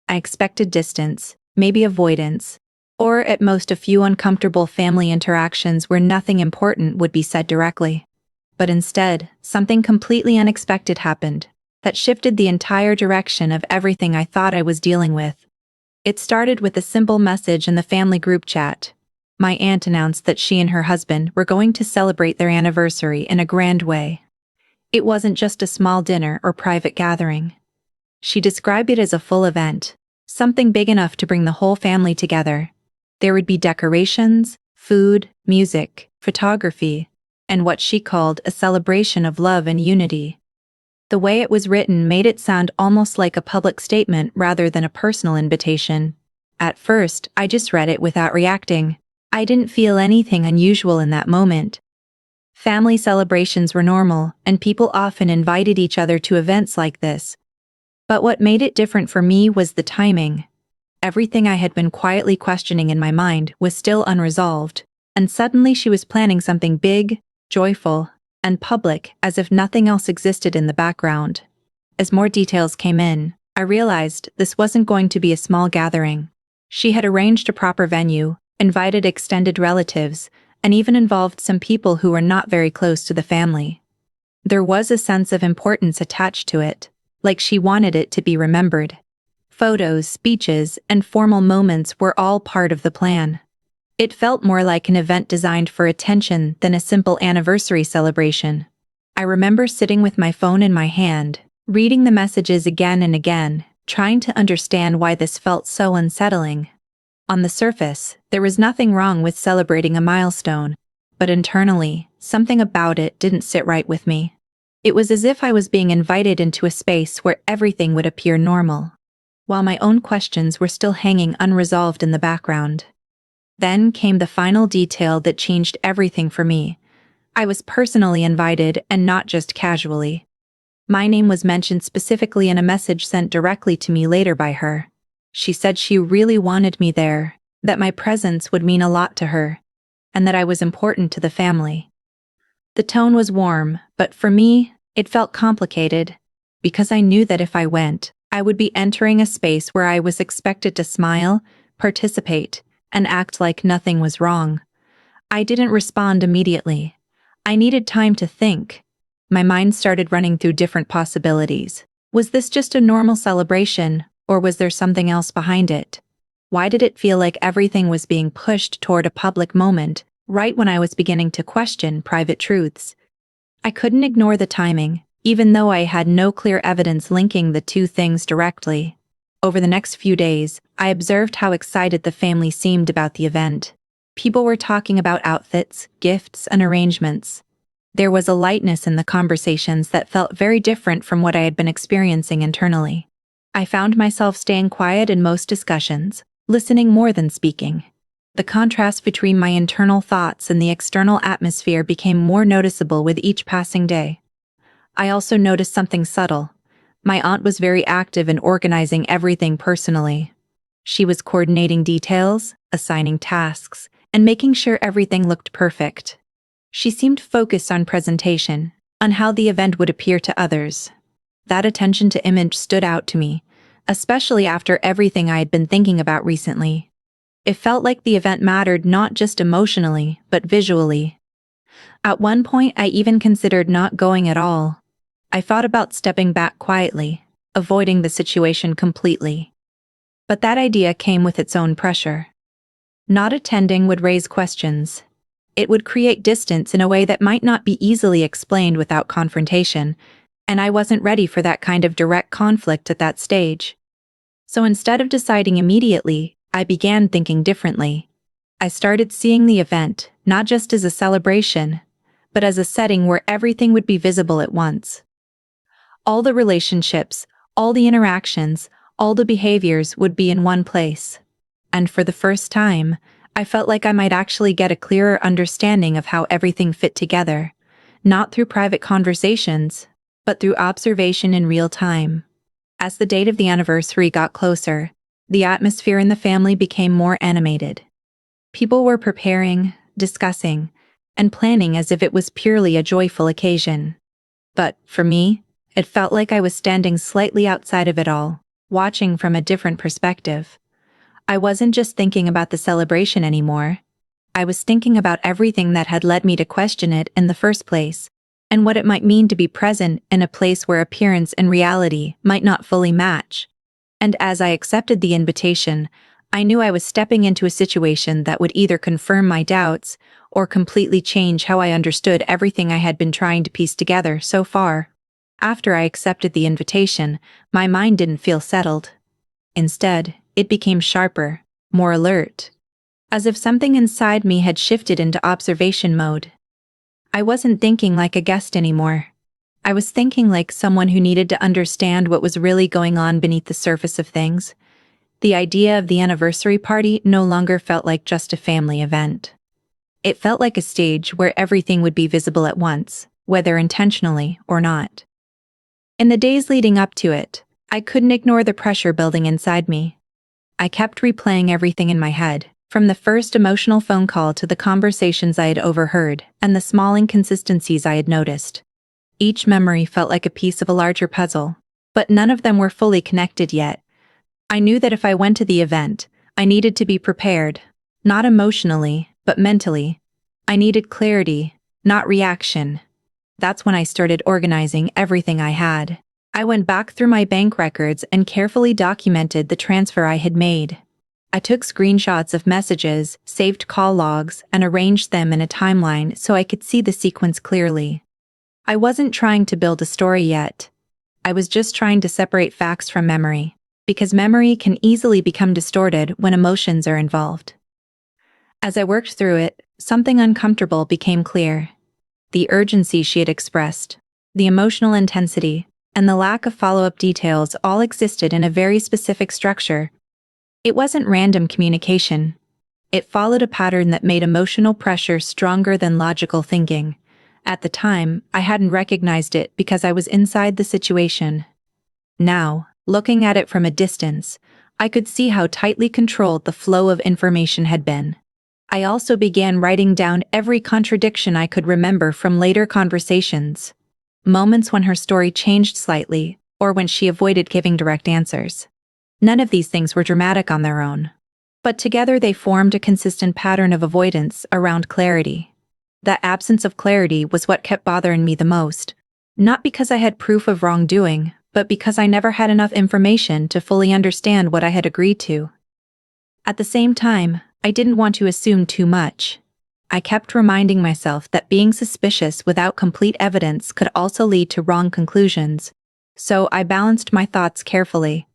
I expected distance, maybe avoidance, or at most a few uncomfortable family interactions where nothing important would be said directly. But instead, something completely unexpected happened that shifted the entire direction of everything I thought I was dealing with. It started with a simple message in the family group chat. My aunt announced that she and her husband were going to celebrate their anniversary in a grand way. It wasn't just a small dinner or private gathering. She described it as a full event, something big enough to bring the whole family together. There would be decorations, food, music, photography, and what she called a celebration of love and unity. The way it was written made it sound almost like a public statement rather than a personal invitation. At first, I just read it without reacting. I didn't feel anything unusual in that moment. Family celebrations were normal, and people often invited each other to events like this. But what made it different for me was the timing. Everything I had been quietly questioning in my mind was still unresolved, and suddenly she was planning something big, joyful, and public as if nothing else existed in the background. As more details came in, I realized this wasn't going to be a small gathering. She had arranged a proper venue, invited extended relatives, and even involved some people who were not very close to the family. There was a sense of importance attached to it, like she wanted it to be remembered. Photos, speeches, and formal moments were all part of the plan. It felt more like an event designed for attention than a simple anniversary celebration. I remember sitting with my phone in my hand, reading the messages again and again, trying to understand why this felt so unsettling. On the surface, there was nothing wrong with celebrating a milestone, but internally, something about it didn't sit right with me. It was as if I was being invited into a space where everything would appear normal, while my own questions were still hanging unresolved in the background. Then came the final detail that changed everything for me. I was personally invited and not just casually. My name was mentioned specifically in a message sent directly to me later by her. She said she really wanted me there, that my presence would mean a lot to her, and that I was important to the family. The tone was warm, but for me, it felt complicated, because I knew that if I went, I would be entering a space where I was expected to smile, participate, and act like nothing was wrong. I didn't respond immediately. I needed time to think. My mind started running through different possibilities. Was this just a normal celebration, or was there something else behind it? Why did it feel like everything was being pushed toward a public moment, right when I was beginning to question private truths? I couldn't ignore the timing, even though I had no clear evidence linking the two things directly. Over the next few days, I observed how excited the family seemed about the event. People were talking about outfits, gifts, and arrangements. There was a lightness in the conversations that felt very different from what I had been experiencing internally. I found myself staying quiet in most discussions, listening more than speaking. The contrast between my internal thoughts and the external atmosphere became more noticeable with each passing day. I also noticed something subtle. My aunt was very active in organizing everything personally. She was coordinating details, assigning tasks, and making sure everything looked perfect. She seemed focused on presentation, on how the event would appear to others. That attention to image stood out to me, especially after everything I had been thinking about recently. It felt like the event mattered not just emotionally, but visually. At one point, I even considered not going at all. I thought about stepping back quietly, avoiding the situation completely. But that idea came with its own pressure. Not attending would raise questions. It would create distance in a way that might not be easily explained without confrontation, and I wasn't ready for that kind of direct conflict at that stage. So instead of deciding immediately, I began thinking differently. I started seeing the event, not just as a celebration, but as a setting where everything would be visible at once. All the relationships, all the interactions, all the behaviors would be in one place. And for the first time, I felt like I might actually get a clearer understanding of how everything fit together, not through private conversations, but through observation in real time. As the date of the anniversary got closer, the atmosphere in the family became more animated. People were preparing, discussing, and planning as if it was purely a joyful occasion. But, for me, it felt like I was standing slightly outside of it all, watching from a different perspective. I wasn't just thinking about the celebration anymore. I was thinking about everything that had led me to question it in the first place, and what it might mean to be present in a place where appearance and reality might not fully match. And as I accepted the invitation, I knew I was stepping into a situation that would either confirm my doubts or completely change how I understood everything I had been trying to piece together so far. After I accepted the invitation, my mind didn't feel settled. Instead, it became sharper, more alert, as if something inside me had shifted into observation mode. I wasn't thinking like a guest anymore. I was thinking like someone who needed to understand what was really going on beneath the surface of things. The idea of the anniversary party no longer felt like just a family event. It felt like a stage where everything would be visible at once, whether intentionally or not. In the days leading up to it, I couldn't ignore the pressure building inside me. I kept replaying everything in my head, from the first emotional phone call to the conversations I had overheard and the small inconsistencies I had noticed. Each memory felt like a piece of a larger puzzle, but none of them were fully connected yet. I knew that if I went to the event, I needed to be prepared, not emotionally, but mentally. I needed clarity, not reaction. That's when I started organizing everything I had. I went back through my bank records and carefully documented the transfer I had made. I took screenshots of messages, saved call logs, and arranged them in a timeline so I could see the sequence clearly. I wasn't trying to build a story yet. I was just trying to separate facts from memory, because memory can easily become distorted when emotions are involved. As I worked through it, something uncomfortable became clear. The urgency she had expressed, the emotional intensity, and the lack of follow-up details all existed in a very specific structure. It wasn't random communication. It followed a pattern that made emotional pressure stronger than logical thinking. At the time, I hadn't recognized it because I was inside the situation. Now, looking at it from a distance, I could see how tightly controlled the flow of information had been. I also began writing down every contradiction I could remember from later conversations. Moments when her story changed slightly, or when she avoided giving direct answers. None of these things were dramatic on their own, but together they formed a consistent pattern of avoidance around clarity. That absence of clarity was what kept bothering me the most, not because I had proof of wrongdoing, but because I never had enough information to fully understand what I had agreed to. At the same time, I didn't want to assume too much. I kept reminding myself that being suspicious without complete evidence could also lead to wrong conclusions, so I balanced my thoughts carefully.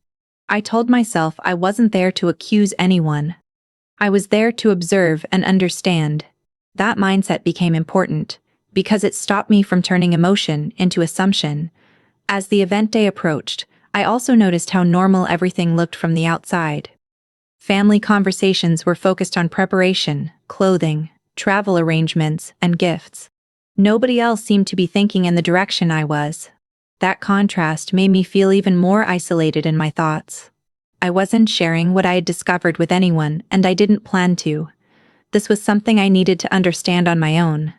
I told myself I wasn't there to accuse anyone. I was there to observe and understand. That mindset became important, because it stopped me from turning emotion into assumption. As the event day approached, I also noticed how normal everything looked from the outside. Family conversations were focused on preparation, clothing, travel arrangements, and gifts. Nobody else seemed to be thinking in the direction I was. That contrast made me feel even more isolated in my thoughts. I wasn't sharing what I had discovered with anyone, and I didn't plan to. This was something I needed to understand on my own.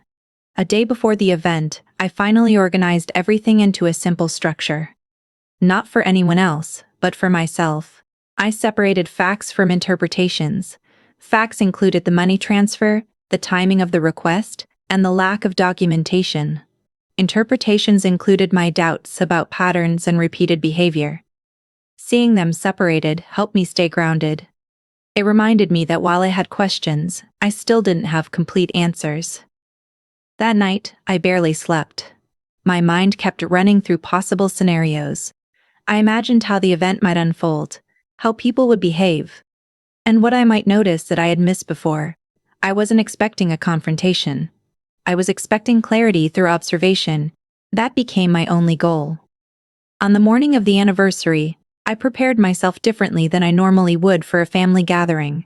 A day before the event, I finally organized everything into a simple structure. Not for anyone else, but for myself. I separated facts from interpretations. Facts included the money transfer, the timing of the request, and the lack of documentation. Interpretations included my doubts about patterns and repeated behavior. Seeing them separated helped me stay grounded. It reminded me that while I had questions, I still didn't have complete answers. That night, I barely slept. My mind kept running through possible scenarios. I imagined how the event might unfold, how people would behave, and what I might notice that I had missed before. I wasn't expecting a confrontation. I was expecting clarity through observation. That became my only goal. On the morning of the anniversary, I prepared myself differently than I normally would for a family gathering.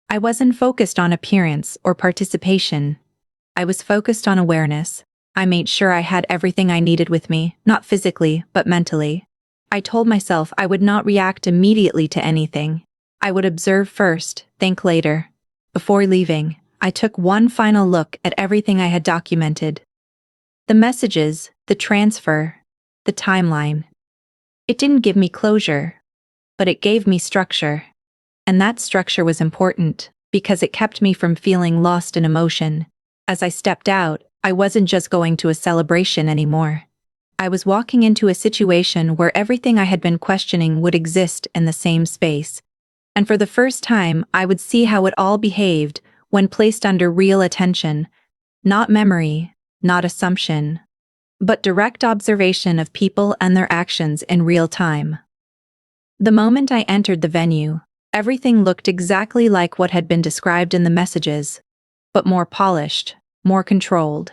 I wasn't focused on appearance or participation. I was focused on awareness. I made sure I had everything I needed with me, not physically, but mentally. I told myself I would not react immediately to anything. I would observe first, think later. Before leaving, I took one final look at everything I had documented. The messages, the transfer, the timeline. It didn't give me closure, but it gave me structure. And that structure was important, because it kept me from feeling lost in emotion. As I stepped out, I wasn't just going to a celebration anymore. I was walking into a situation where everything I had been questioning would exist in the same space. And for the first time, I would see how it all behaved when placed under real attention. Not memory, not assumption, but direct observation of people and their actions in real time. The moment I entered the venue, everything looked exactly like what had been described in the messages, but more polished, more controlled.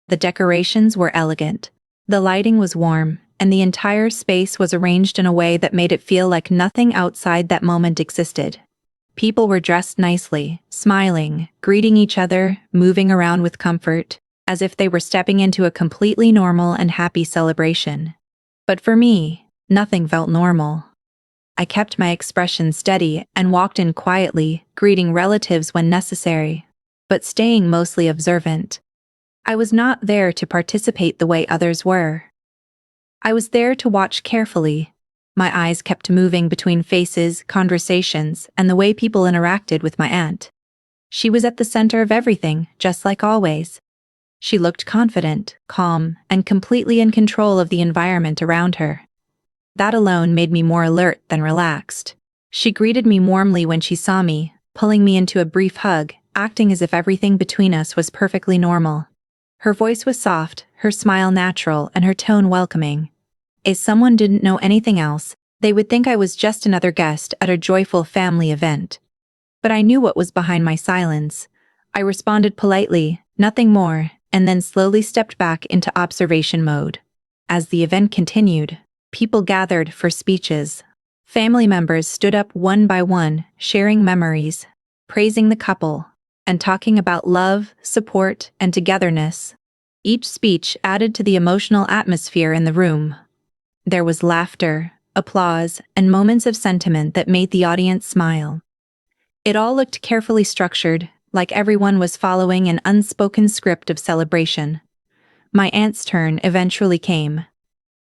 The decorations were elegant, the lighting was warm, and the entire space was arranged in a way that made it feel like nothing outside that moment existed. People were dressed nicely, smiling, greeting each other, moving around with comfort, as if they were stepping into a completely normal and happy celebration. But for me, nothing felt normal. I kept my expression steady and walked in quietly, greeting relatives when necessary, but staying mostly observant. I was not there to participate the way others were. I was there to watch carefully. My eyes kept moving between faces, conversations, and the way people interacted with my aunt. She was at the center of everything, just like always. She looked confident, calm, and completely in control of the environment around her. That alone made me more alert than relaxed. She greeted me warmly when she saw me, pulling me into a brief hug, acting as if everything between us was perfectly normal. Her voice was soft, her smile natural, and her tone welcoming. If someone didn't know anything else, they would think I was just another guest at a joyful family event. But I knew what was behind my silence. I responded politely, nothing more, and then slowly stepped back into observation mode. As the event continued, people gathered for speeches. Family members stood up one by one, sharing memories, praising the couple, and talking about love, support, and togetherness. Each speech added to the emotional atmosphere in the room. There was laughter, applause, and moments of sentiment that made the audience smile. It all looked carefully structured, like everyone was following an unspoken script of celebration. My aunt's turn eventually came.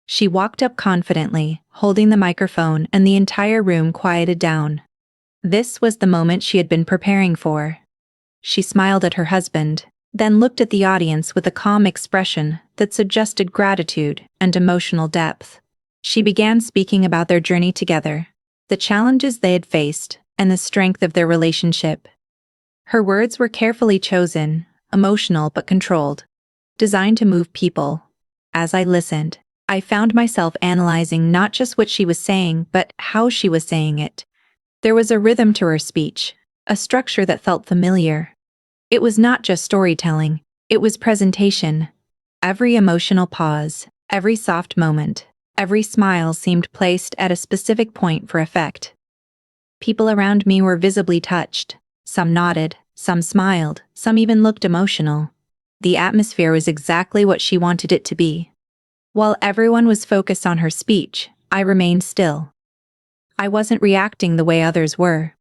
She walked up confidently, holding the microphone, and the entire room quieted down. This was the moment she had been preparing for. She smiled at her husband, then looked at the audience with a calm expression that suggested gratitude and emotional depth. She began speaking about their journey together, the challenges they had faced, and the strength of their relationship. Her words were carefully chosen, emotional but controlled, designed to move people. As I listened, I found myself analyzing not just what she was saying, but how she was saying it. There was a rhythm to her speech, a structure that felt familiar. It was not just storytelling, it was presentation. Every emotional pause, every soft moment, every smile seemed placed at a specific point for effect. People around me were visibly touched. Some nodded, some smiled, some even looked emotional. The atmosphere was exactly what she wanted it to be. While everyone was focused on her speech, I remained still. I wasn't reacting the way others were.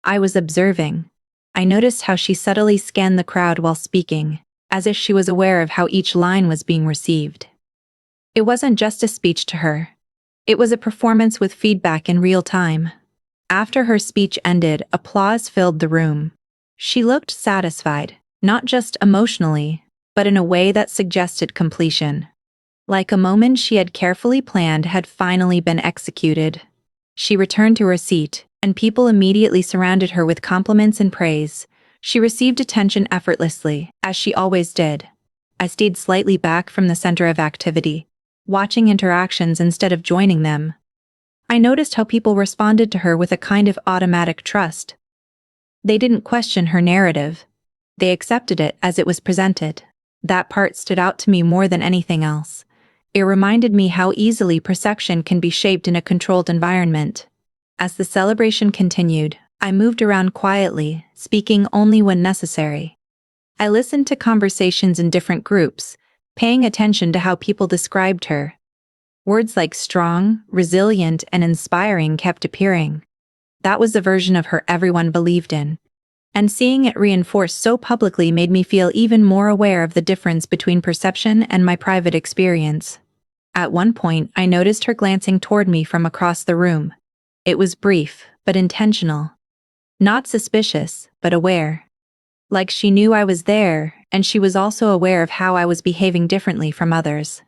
I was observing. I noticed how she subtly scanned the crowd while speaking, as if she was aware of how each line was being received. It wasn't just a speech to her. It was a performance with feedback in real time. After her speech ended, applause filled the room. She looked satisfied, not just emotionally, but in a way that suggested completion. Like a moment she had carefully planned had finally been executed. She returned to her seat, and people immediately surrounded her with compliments and praise. She received attention effortlessly, as she always did. I stayed slightly back from the center of activity, watching interactions instead of joining them. I noticed how people responded to her with a kind of automatic trust. They didn't question her narrative. They accepted it as it was presented. That part stood out to me more than anything else. It reminded me how easily perception can be shaped in a controlled environment. As the celebration continued, I moved around quietly, speaking only when necessary. I listened to conversations in different groups, paying attention to how people described her. Words like strong, resilient, and inspiring kept appearing. That was the version of her everyone believed in. And seeing it reinforced so publicly made me feel even more aware of the difference between perception and my private experience. At one point, I noticed her glancing toward me from across the room. It was brief, but intentional. Not suspicious, but aware. Like she knew I was there, and she was also aware of how I was behaving differently from others.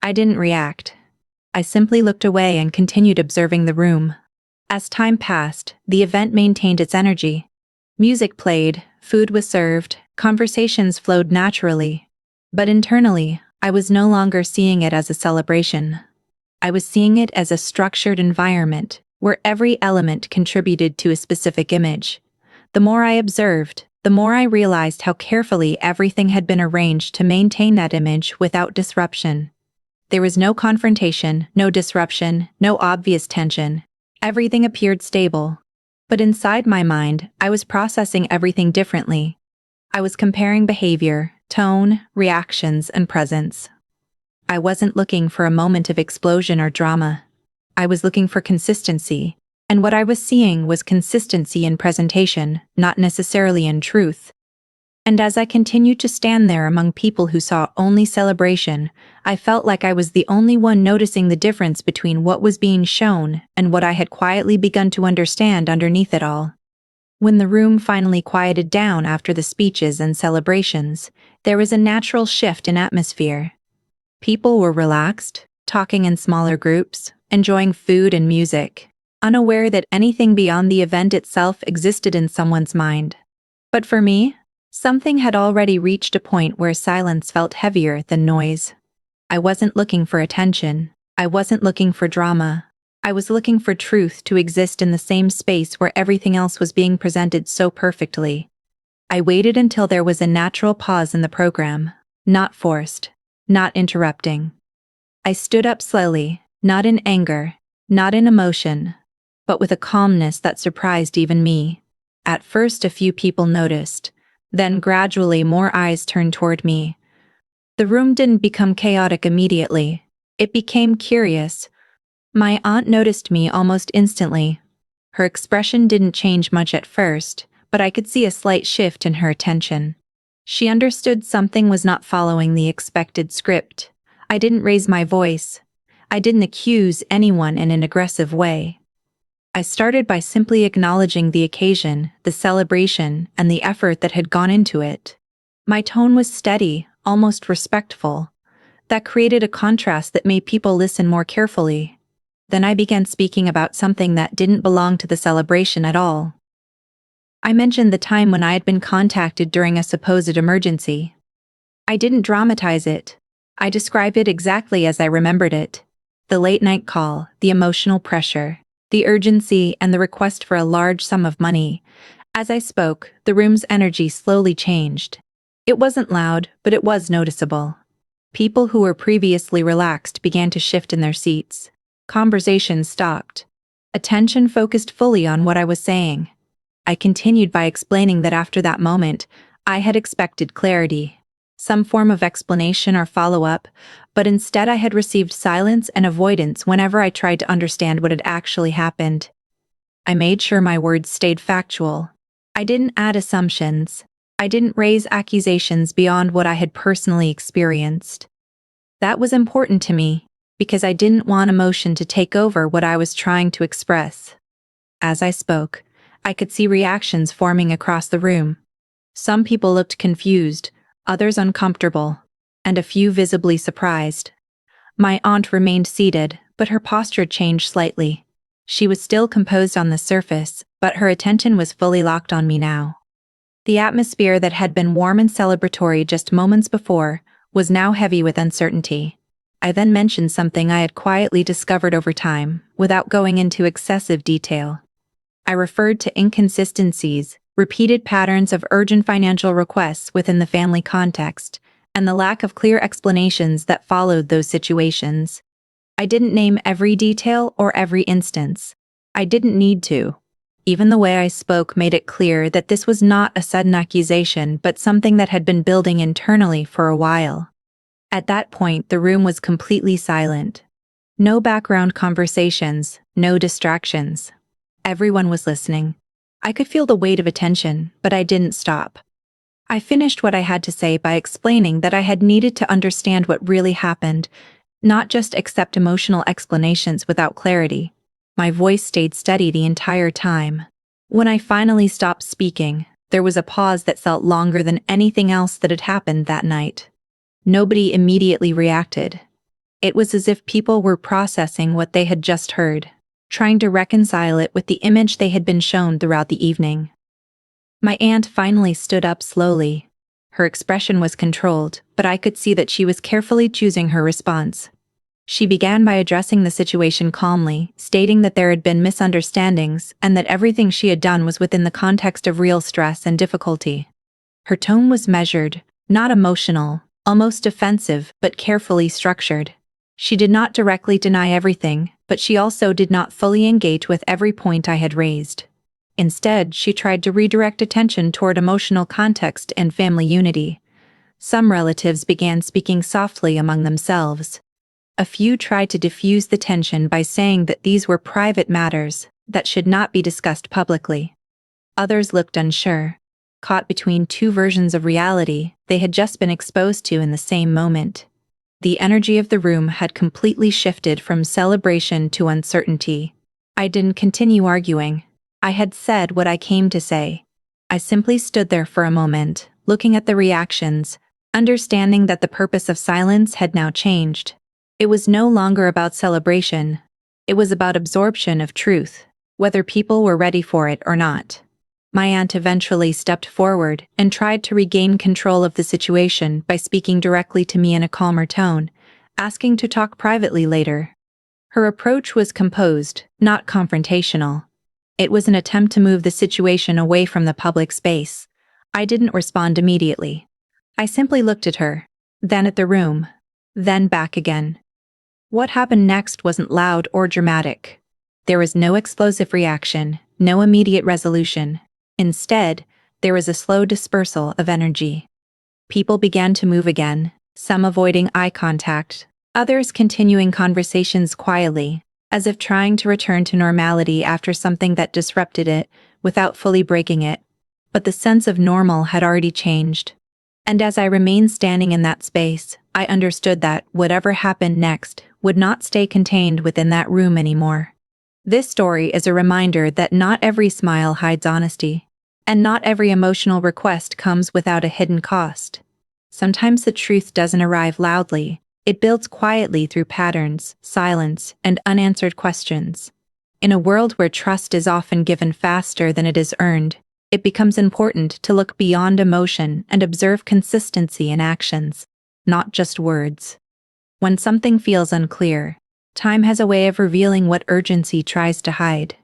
I didn't react. I simply looked away and continued observing the room. As time passed, the event maintained its energy. Music played, food was served, conversations flowed naturally. But internally, I was no longer seeing it as a celebration. I was seeing it as a structured environment, where every element contributed to a specific image. The more I observed, the more I realized how carefully everything had been arranged to maintain that image without disruption. There was no confrontation, no disruption, no obvious tension. Everything appeared stable. But inside my mind, I was processing everything differently. I was comparing behavior, tone, reactions, and presence. I wasn't looking for a moment of explosion or drama. I was looking for consistency, and what I was seeing was consistency in presentation, not necessarily in truth. And as I continued to stand there among people who saw only celebration, I felt like I was the only one noticing the difference between what was being shown and what I had quietly begun to understand underneath it all. When the room finally quieted down after the speeches and celebrations, there was a natural shift in atmosphere. People were relaxed, talking in smaller groups, enjoying food and music, unaware that anything beyond the event itself existed in someone's mind. But for me, something had already reached a point where silence felt heavier than noise. I wasn't looking for attention. I wasn't looking for drama. I was looking for truth to exist in the same space where everything else was being presented so perfectly. I waited until there was a natural pause in the program, not forced, not interrupting. I stood up slowly, not in anger, not in emotion, but with a calmness that surprised even me. At first, a few people noticed. Then gradually more eyes turned toward me. The room didn't become chaotic immediately. It became curious. My aunt noticed me almost instantly. Her expression didn't change much at first, but I could see a slight shift in her attention. She understood something was not following the expected script. I didn't raise my voice. I didn't accuse anyone in an aggressive way. I started by simply acknowledging the occasion, the celebration, and the effort that had gone into it. My tone was steady, almost respectful. That created a contrast that made people listen more carefully. Then I began speaking about something that didn't belong to the celebration at all. I mentioned the time when I had been contacted during a supposed emergency. I didn't dramatize it. I described it exactly as I remembered it. The late-night call, the emotional pressure, the urgency, and the request for a large sum of money. As I spoke, the room's energy slowly changed. It wasn't loud, but it was noticeable. People who were previously relaxed began to shift in their seats. Conversation stopped. Attention focused fully on what I was saying. I continued by explaining that after that moment, I had expected clarity, some form of explanation or follow-up, but instead I had received silence and avoidance whenever I tried to understand what had actually happened. I made sure my words stayed factual. I didn't add assumptions. I didn't raise accusations beyond what I had personally experienced. That was important to me, because I didn't want emotion to take over what I was trying to express. As I spoke, I could see reactions forming across the room. Some people looked confused, others uncomfortable, and a few visibly surprised. My aunt remained seated, but her posture changed slightly. She was still composed on the surface, but her attention was fully locked on me now. The atmosphere that had been warm and celebratory just moments before was now heavy with uncertainty. I then mentioned something I had quietly discovered over time, without going into excessive detail. I referred to inconsistencies, repeated patterns of urgent financial requests within the family context, and the lack of clear explanations that followed those situations. I didn't name every detail or every instance. I didn't need to. Even the way I spoke made it clear that this was not a sudden accusation but something that had been building internally for a while. At that point, the room was completely silent. No background conversations, no distractions. Everyone was listening. I could feel the weight of attention, but I didn't stop. I finished what I had to say by explaining that I had needed to understand what really happened, not just accept emotional explanations without clarity. My voice stayed steady the entire time. When I finally stopped speaking, there was a pause that felt longer than anything else that had happened that night. Nobody immediately reacted. It was as if people were processing what they had just heard, trying to reconcile it with the image they had been shown throughout the evening. My aunt finally stood up slowly. Her expression was controlled, but I could see that she was carefully choosing her response. She began by addressing the situation calmly, stating that there had been misunderstandings and that everything she had done was within the context of real stress and difficulty. Her tone was measured, not emotional, almost defensive, but carefully structured. She did not directly deny everything, but she also did not fully engage with every point I had raised. Instead, she tried to redirect attention toward emotional context and family unity. Some relatives began speaking softly among themselves. A few tried to diffuse the tension by saying that these were private matters that should not be discussed publicly. Others looked unsure, caught between two versions of reality they had just been exposed to in the same moment. The energy of the room had completely shifted from celebration to uncertainty. I didn't continue arguing. I had said what I came to say. I simply stood there for a moment, looking at the reactions, understanding that the purpose of silence had now changed. It was no longer about celebration. It was about absorption of truth, whether people were ready for it or not. My aunt eventually stepped forward and tried to regain control of the situation by speaking directly to me in a calmer tone, asking to talk privately later. Her approach was composed, not confrontational. It was an attempt to move the situation away from the public space. I didn't respond immediately. I simply looked at her, then at the room, then back again. What happened next wasn't loud or dramatic. There was no explosive reaction, no immediate resolution. Instead, there was a slow dispersal of energy. People began to move again, some avoiding eye contact, others continuing conversations quietly, as if trying to return to normality after something that disrupted it, without fully breaking it. But the sense of normal had already changed. And as I remained standing in that space, I understood that whatever happened next would not stay contained within that room anymore. This story is a reminder that not every smile hides honesty, and not every emotional request comes without a hidden cost. Sometimes the truth doesn't arrive loudly. It builds quietly through patterns, silence, and unanswered questions. In a world where trust is often given faster than it is earned, it becomes important to look beyond emotion and observe consistency in actions, not just words. When something feels unclear, time has a way of revealing what urgency tries to hide.